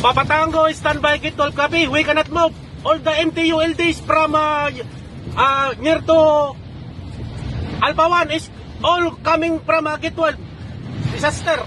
Papa Tango, stand by, Gate 12, copy. We cannot move. All the MTU LDs from near to Alpha 1 is all coming from Gate 12. Disaster.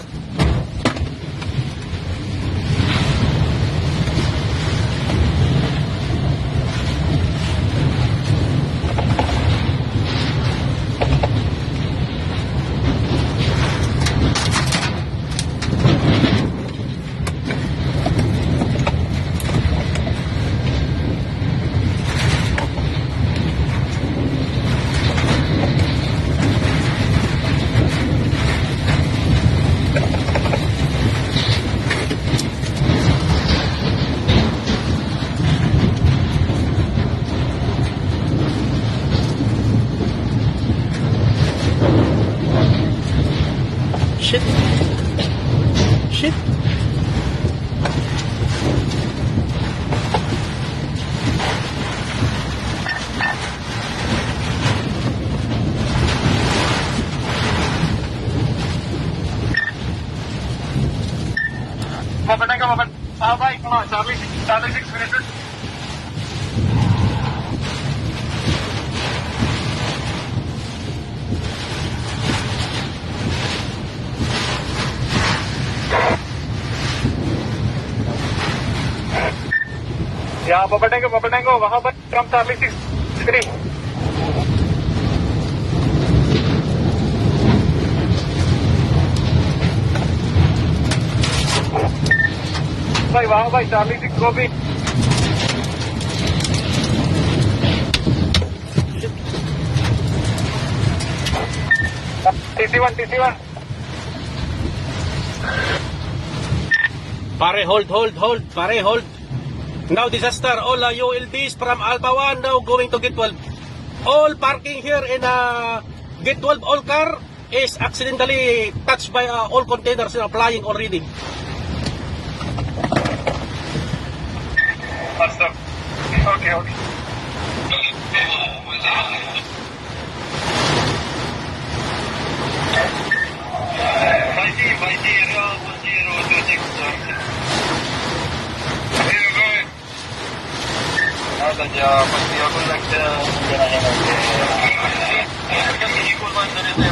Shit. Shit. Papa Tango, bye, come on, Charlie 6 minutes. Yeah, Papa Tango, वहाँ पर from Charlie 6 भाई वहाँ भाई Charlie 6 को भी TC1 Pare, hold. Pare, hold. Now disaster. All ULDs from Alpha 1 now going to Gate 12. All parking here in Gate 12. All car is accidentally touched by all containers flying already. Awesome. Okay. YG, area 1026. Saja pasti aku nak